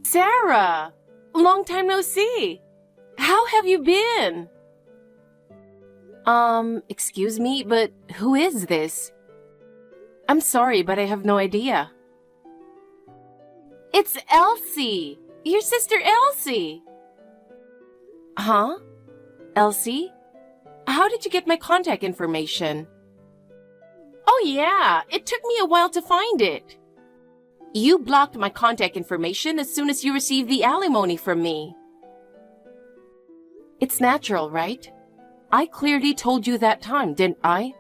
Sarah! Long time no see. How have you been? Excuse me, but who is this? I'm sorry, but I have no idea. It's Elsie! Your sister Elsie! Huh? Elsie? How did you get my contact information? Oh yeah, it took me a while to find it. You blocked my contact information as soon as you received the alimony from me. It's natural, right? I clearly told you that time, didn't I?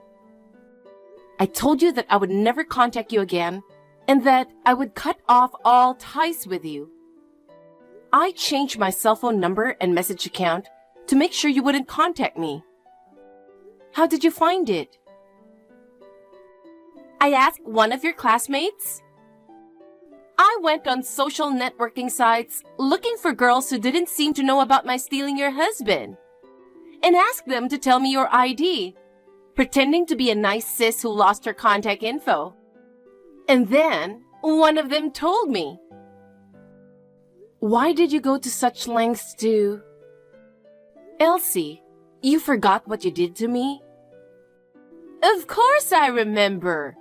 I told you that I would never contact you again and that I would cut off all ties with you. I changed my cell phone number and message account to make sure you wouldn't contact me. How did you find it? I asked one of your classmates. I went on social networking sites looking for girls who didn't seem to know about my stealing your husband and asked them to tell me your ID, pretending to be a nice sis who lost her contact info. And then one of them told me. Why did you go to such lengths to... Elsie, you forgot what you did to me? Of course I remember.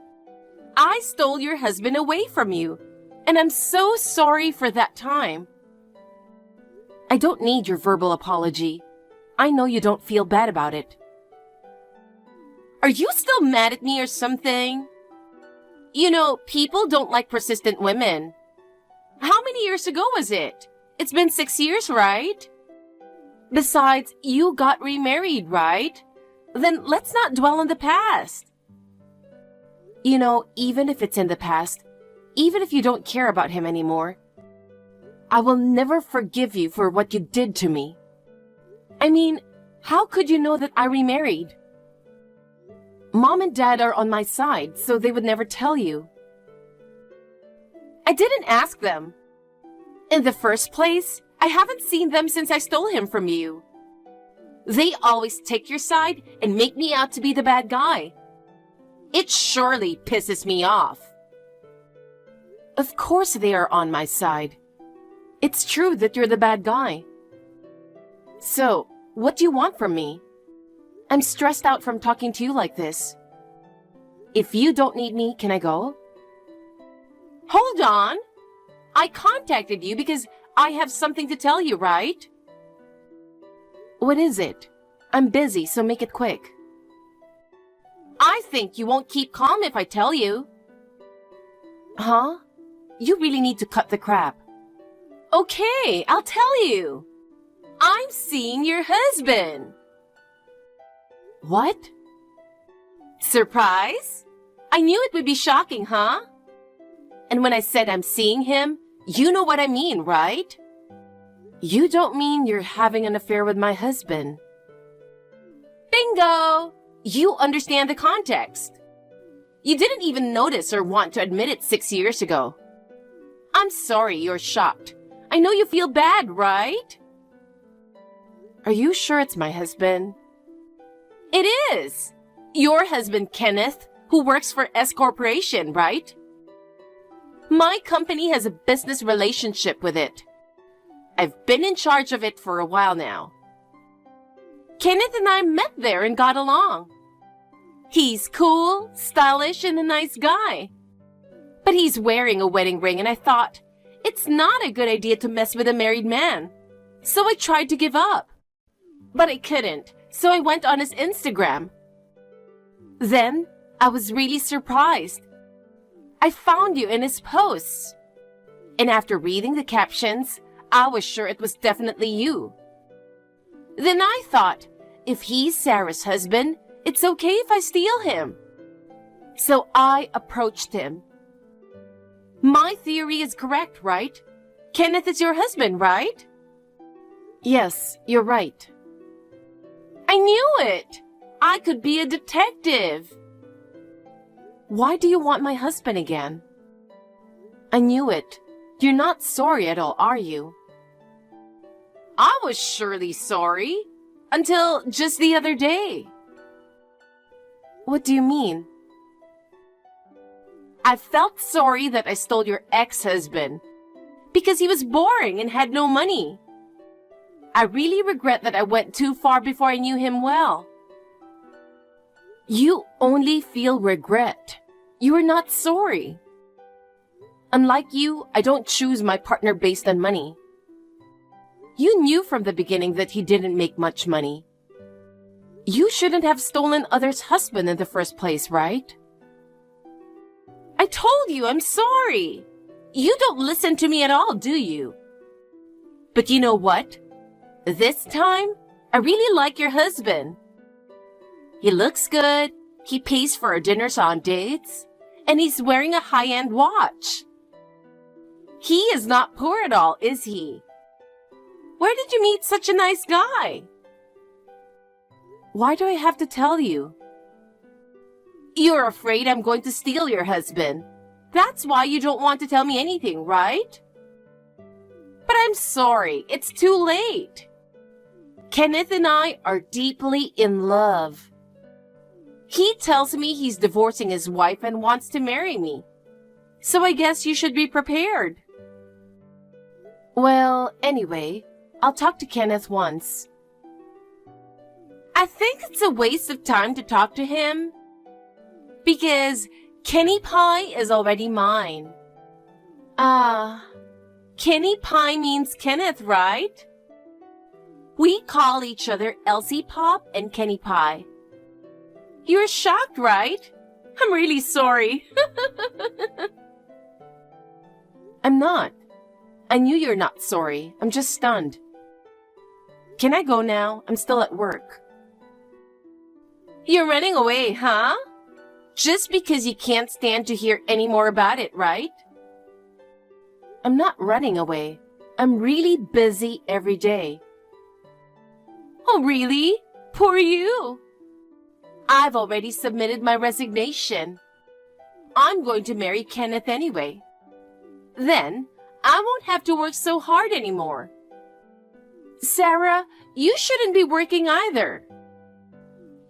I stole your husband away from you, and I'm so sorry for that time. I don't need your verbal apology. I know you don't feel bad about it. Are you still mad at me or something? You know, people don't like persistent women. How many years ago was it? It's been 6 years, right? Besides, you got remarried, right? Then let's not dwell on the past. You know, even if it's in the past, even if you don't care about him anymore, I will never forgive you for what you did to me. I mean, how could you know that I remarried? Mom and Dad are on my side, so they would never tell you. I didn't ask them. In the first place, I haven't seen them since I stole him from you. They always take your side and make me out to be the bad guy. It surely pisses me off. Of course they are on my side. It's true that you're the bad guy. So, what do you want from me? I'm stressed out from talking to you like this. If you don't need me, can I go? Hold on. I contacted you because I have something to tell you, right? What is it? I'm busy, so make it quick. I think you won't keep calm if I tell you. Huh? You really need to cut the crap. Okay, I'll tell you. I'm seeing your husband. What? Surprise? I knew it would be shocking, huh? And when I said I'm seeing him, you know what I mean, right? You don't mean you're having an affair with my husband. Bingo! You understand the context. You didn't even notice or want to admit it 6 years ago. I'm sorry you're shocked. I know you feel bad, right? Are you sure it's my husband? It is. Your husband, Kenneth, who works for S Corporation, right? My company has a business relationship with it. I've been in charge of it for a while now. Kenneth and I met there and got along. He's cool, stylish, and a nice guy. But he's wearing a wedding ring and I thought, it's not a good idea to mess with a married man. So I tried to give up. But I couldn't, so I went on his Instagram. Then, I was really surprised. I found you in his posts. And after reading the captions, I was sure it was definitely you. Then I thought, if he's Sarah's husband, it's okay if I steal him. So I approached him. My theory is correct, right? Kenneth is your husband, right? Yes, you're right. I knew it! I could be a detective. Why do you want my husband again? I knew it. You're not sorry at all, are you? I was surely sorry. Until just the other day. What do you mean? I felt sorry that I stole your ex-husband. because he was boring and had no money. I really regret that I went too far before I knew him well. You only feel regret. You are not sorry. Unlike you, I don't choose my partner based on money. You knew from the beginning that he didn't make much money. You shouldn't have stolen others' husband in the first place, right? I told you I'm sorry. You don't listen to me at all, do you? But you know what? This time, I really like your husband. He looks good, he pays for our dinners on dates, and he's wearing a high-end watch. He is not poor at all, is he? Where did you meet such a nice guy? Why do I have to tell you? You're afraid I'm going to steal your husband. That's why you don't want to tell me anything, right? But I'm sorry, it's too late. Kenneth and I are deeply in love. He tells me he's divorcing his wife and wants to marry me. So I guess you should be prepared. Well, anyway, I'll talk to Kenneth once. I think it's a waste of time to talk to him because Kenny Pie is already mine. Kenny Pie means Kenneth, right? We call each other Elsie Pop and Kenny Pie. You're shocked, right? I'm really sorry. I'm not. I knew you're not sorry. I'm just stunned. Can I go now? I'm still at work. You're running away, huh? Just because you can't stand to hear any more about it, right? I'm not running away. I'm really busy every day. Oh, really? Poor you. I've already submitted my resignation. I'm going to marry Kenneth anyway. Then, I won't have to work so hard anymore. Sarah, you shouldn't be working either.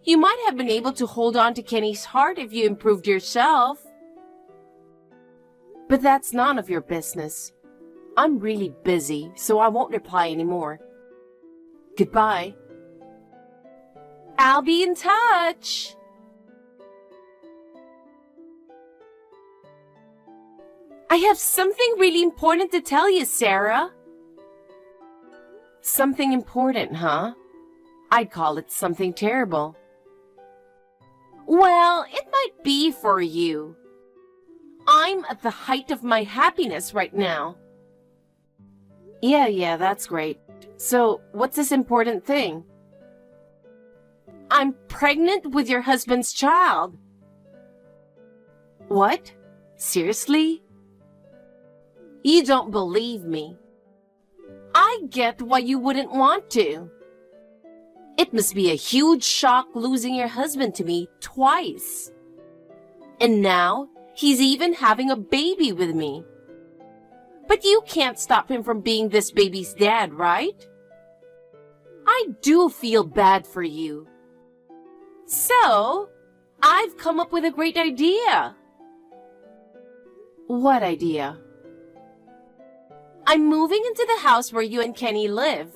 You might have been able to hold on to Kenny's heart if you improved yourself. But that's none of your business. I'm really busy, so I won't reply anymore. Goodbye. I'll be in touch. I have something really important to tell you, Sarah. Something important, huh? I'd call it something terrible. Well, it might be for you. I'm at the height of my happiness right now. Yeah, that's great. So, what's this important thing? I'm pregnant with your husband's child. What? Seriously? You don't believe me. I get why you wouldn't want to. It must be a huge shock losing your husband to me twice. And now, he's even having a baby with me. But you can't stop him from being this baby's dad, right? I do feel bad for you. So, I've come up with a great idea. What idea? I'm moving into the house where you and Kenny live.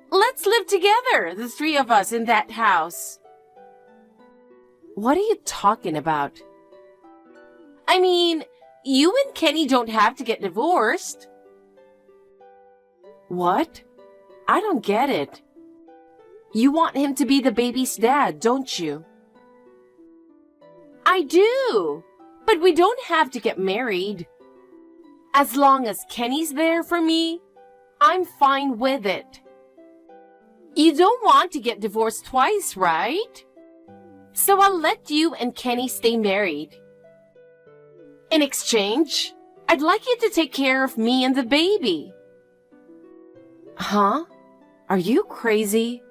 Let's live together, the three of us in that house. What are you talking about? I mean, you and Kenny don't have to get divorced. What? I don't get it. You want him to be the baby's dad, don't you? I do, but we don't have to get married. As long as Kenny's there for me, I'm fine with it. You don't want to get divorced twice, right? So I'll let you and Kenny stay married. In exchange, I'd like you to take care of me and the baby. Huh? Are you crazy?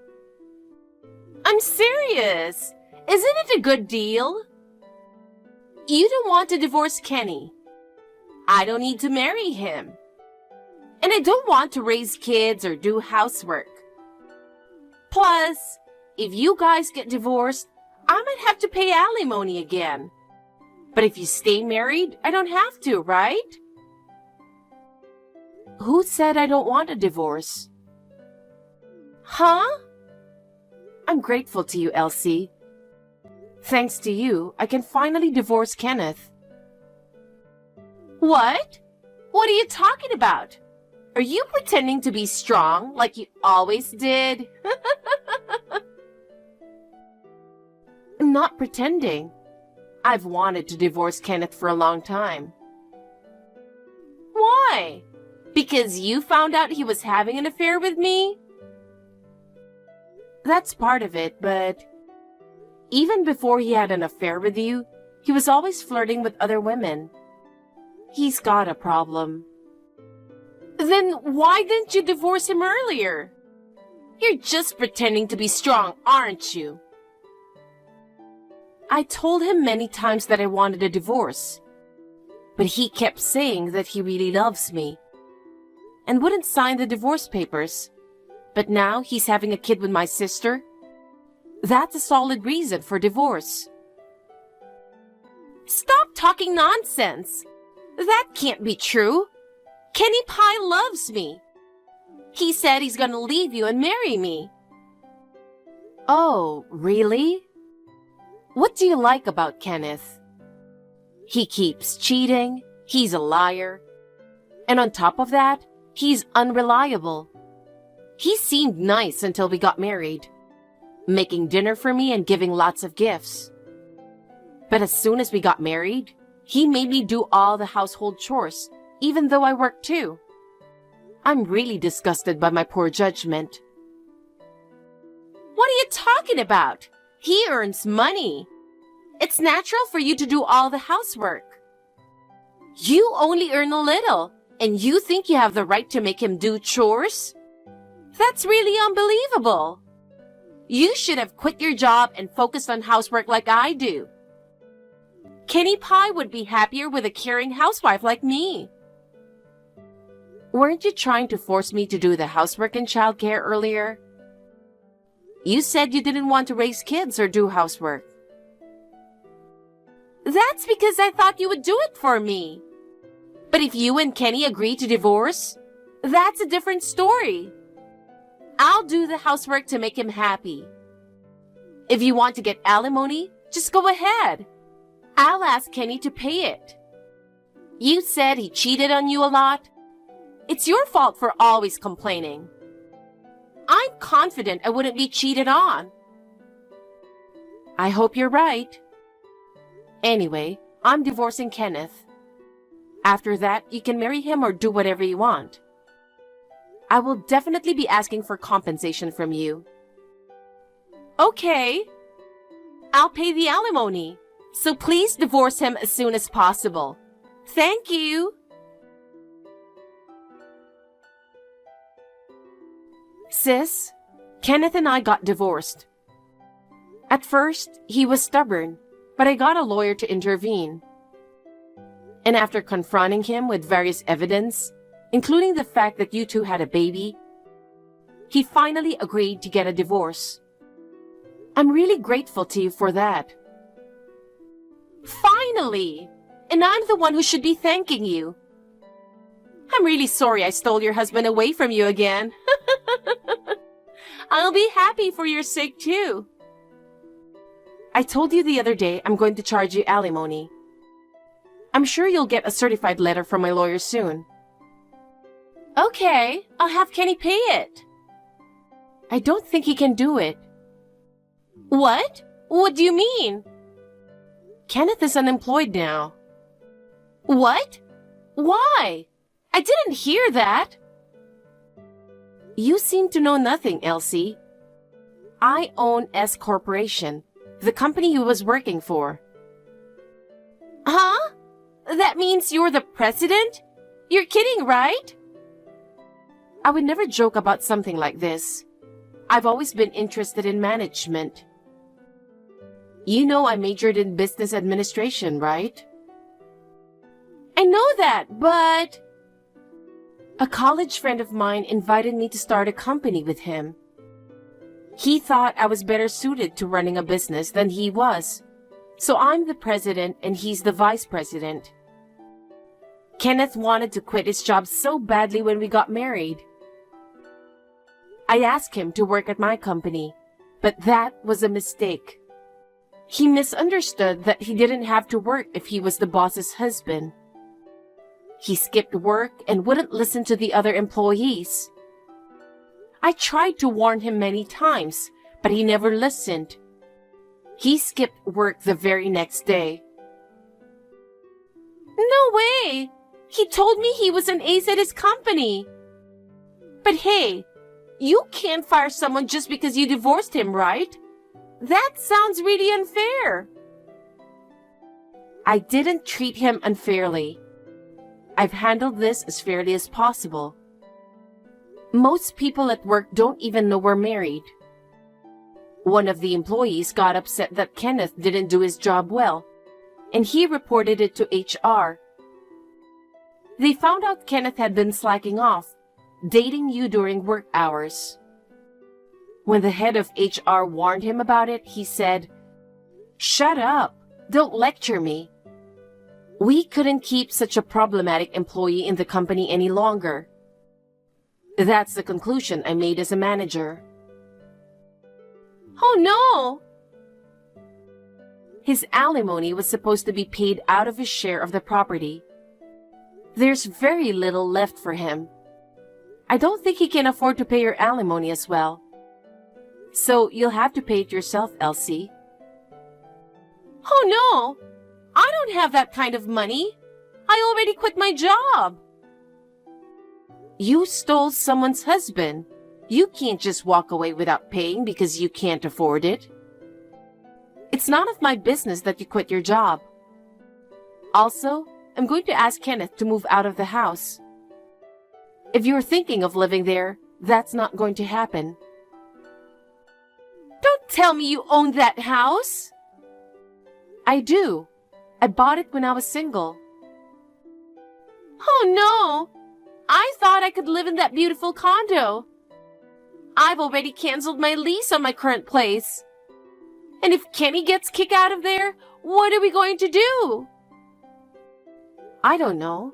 I'm serious. Isn't it a good deal? You don't want to divorce Kenny. I don't need to marry him. And I don't want to raise kids or do housework. Plus, if you guys get divorced, I might have to pay alimony again. But if you stay married, I don't have to, right? Who said I don't want a divorce? Huh? I'm grateful to you, Elsie. Thanks to you, I can finally divorce Kenneth. What? What are you talking about? Are you pretending to be strong like you always did? I'm not pretending. I've wanted to divorce Kenneth for a long time. Why? Because you found out he was having an affair with me? That's part of it, but even before he had an affair with you, he was always flirting with other women. He's got a problem. Then why didn't you divorce him earlier? You're just pretending to be strong, aren't you? I told him many times that I wanted a divorce, but he kept saying that he really loves me and wouldn't sign the divorce papers. But now he's having a kid with my sister. That's a solid reason for divorce. Stop talking nonsense. That can't be true. Kenny Pie loves me. He said he's gonna leave you and marry me. Oh, really? What do you like about Kenneth? He keeps cheating, he's a liar, and on top of that, he's unreliable. He seemed nice until we got married, making dinner for me and giving lots of gifts. But as soon as we got married, he made me do all the household chores, even though I worked too. I'm really disgusted by my poor judgment. What are you talking about? He earns money. It's natural for you to do all the housework. You only earn a little, and you think you have the right to make him do chores? That's really unbelievable. You should have quit your job and focused on housework like I do. Kenny Pie would be happier with a caring housewife like me. Weren't you trying to force me to do the housework and childcare earlier? You said you didn't want to raise kids or do housework. That's because I thought you would do it for me. But if you and Kenny agree to divorce, that's a different story. I'll do the housework to make him happy. If you want to get alimony, just go ahead. I'll ask Kenny to pay it. You said he cheated on you a lot. It's your fault for always complaining. I'm confident I wouldn't be cheated on. I hope you're right. Anyway, I'm divorcing Kenneth. After that, you can marry him or do whatever you want. I will definitely be asking for compensation from you. Okay. I'll pay the alimony, so please divorce him as soon as possible. Thank you. Sis, Kenneth and I got divorced. At first, he was stubborn, but I got a lawyer to intervene. And after confronting him with various evidence, including the fact that you two had a baby, he finally agreed to get a divorce. I'm really grateful to you for that. Finally! And I'm the one who should be thanking you. I'm really sorry I stole your husband away from you again. I'll be happy for your sake too. I told you the other day I'm going to charge you alimony. I'm sure you'll get a certified letter from my lawyer soon. Okay, I'll have Kenny pay it. I don't think he can do it. What? What do you mean? Kenneth is unemployed now. What? Why? I didn't hear that. You seem to know nothing, Elsie. I own S Corporation, the company he was working for. Huh? That means you're the president? You're kidding, right? I would never joke about something like this. I've always been interested in management. You know I majored in business administration, right? I know that, but... A college friend of mine invited me to start a company with him. He thought I was better suited to running a business than he was. So I'm the president and he's the vice president. Kenneth wanted to quit his job so badly when we got married. I asked him to work at my company, but that was a mistake. He misunderstood that he didn't have to work if he was the boss's husband. He skipped work and wouldn't listen to the other employees. I tried to warn him many times, but he never listened. He skipped work the very next day. No way! He told me he was an ace at his company. But hey, you can't fire someone just because you divorced him, right? That sounds really unfair. I didn't treat him unfairly. I've handled this as fairly as possible. Most people at work don't even know we're married. One of the employees got upset that Kenneth didn't do his job well, and he reported it to HR. They found out Kenneth had been slacking off, dating you during work hours. When the head of HR warned him about it, he said, "Shut up, don't lecture me." We couldn't keep such a problematic employee in the company any longer. That's the conclusion I made as a manager. Oh no! His alimony was supposed to be paid out of his share of the property. There's very little left for him. I don't think he can afford to pay your alimony as well. So you'll have to pay it yourself, Elsie. Oh no! I don't have that kind of money. I already quit my job. You stole someone's husband. You can't just walk away without paying because you can't afford it. It's none of my business that you quit your job. Also, I'm going to ask Kenneth to move out of the house. If you're thinking of living there, that's not going to happen. Don't tell me you own that house. I do. I bought it when I was single. Oh no! I thought I could live in that beautiful condo. I've already canceled my lease on my current place. And if Kenny gets kicked out of there, what are we going to do? I don't know.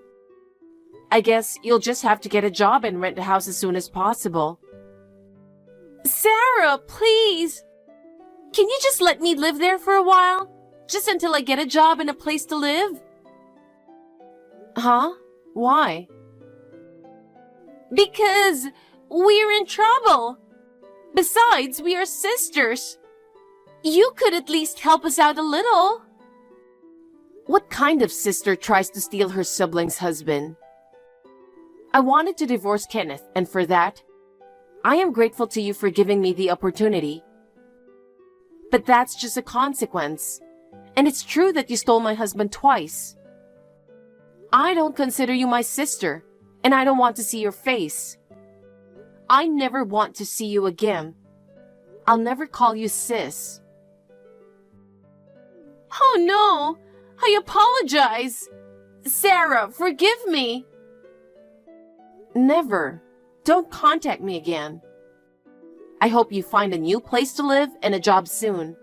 I guess you'll just have to get a job and rent a house as soon as possible. Sarah, please! Can you just let me live there for a while? Just until I get a job and a place to live? Huh? Why? Because we're in trouble. Besides, we are sisters. You could at least help us out a little. What kind of sister tries to steal her sibling's husband? I wanted to divorce Kenneth, and for that, I am grateful to you for giving me the opportunity. But that's just a consequence. And it's true that you stole my husband twice. I don't consider you my sister, and I don't want to see your face. I never want to see you again. I'll never call you sis. Oh no! I apologize! Sarah, forgive me! Never. Don't contact me again. I hope you find a new place to live and a job soon.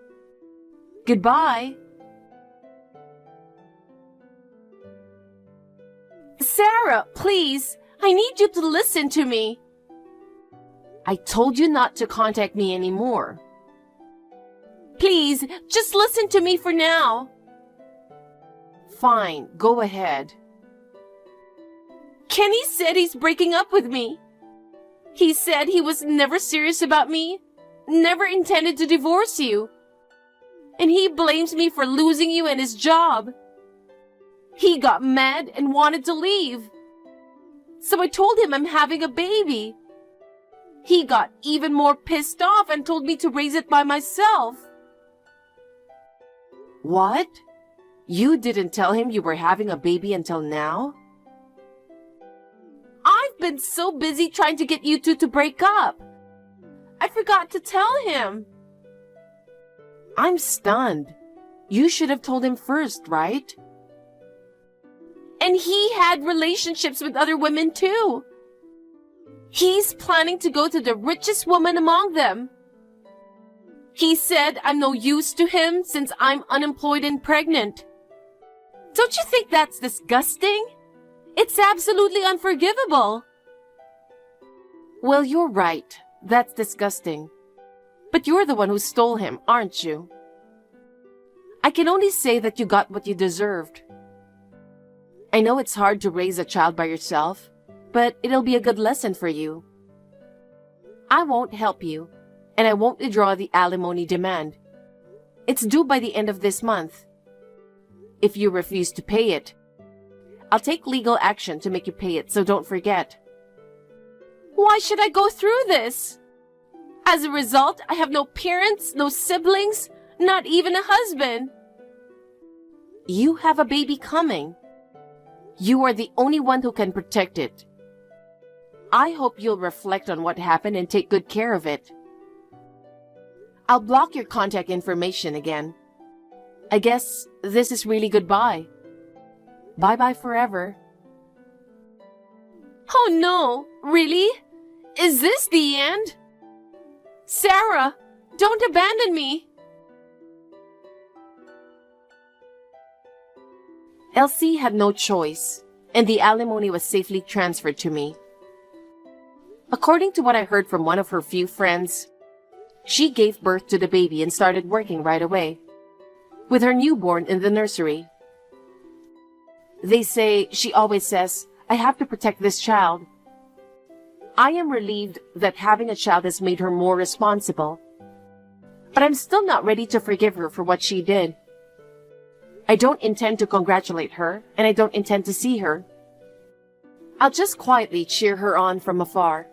Goodbye. Sarah, please, I need you to listen to me. I told you not to contact me anymore. Please, just listen to me for now. Fine, go ahead. Kenny said he's breaking up with me. He said he was never serious about me, never intended to divorce you. And he blames me for losing you and his job. He got mad and wanted to leave. So I told him I'm having a baby. He got even more pissed off and told me to raise it by myself. What? You didn't tell him you were having a baby until now? I've been so busy trying to get you two to break up. I forgot to tell him. I'm stunned. You should have told him first, right? And he had relationships with other women too. He's planning to go to the richest woman among them. He said I'm no use to him since I'm unemployed and pregnant. Don't you think that's disgusting? It's absolutely unforgivable. Well, you're right. That's disgusting. But you're the one who stole him, aren't you? I can only say that you got what you deserved. I know it's hard to raise a child by yourself, but it'll be a good lesson for you. I won't help you, and I won't withdraw the alimony demand. It's due by the end of this month. If you refuse to pay it, I'll take legal action to make you pay it, so don't forget. Why should I go through this? As a result, I have no parents, no siblings, not even a husband. You have a baby coming. You are the only one who can protect it. I hope you'll reflect on what happened and take good care of it. I'll block your contact information again. I guess this is really goodbye. Bye-bye forever. Oh no, really? Is this the end? Sarah, don't abandon me. Elsie had no choice, and the alimony was safely transferred to me. According to what I heard from one of her few friends, she gave birth to the baby and started working right away, with her newborn in the nursery. They say she always says, I have to protect this child. I am relieved that having a child has made her more responsible, but I'm still not ready to forgive her for what she did. I don't intend to congratulate her, and I don't intend to see her. I'll just quietly cheer her on from afar.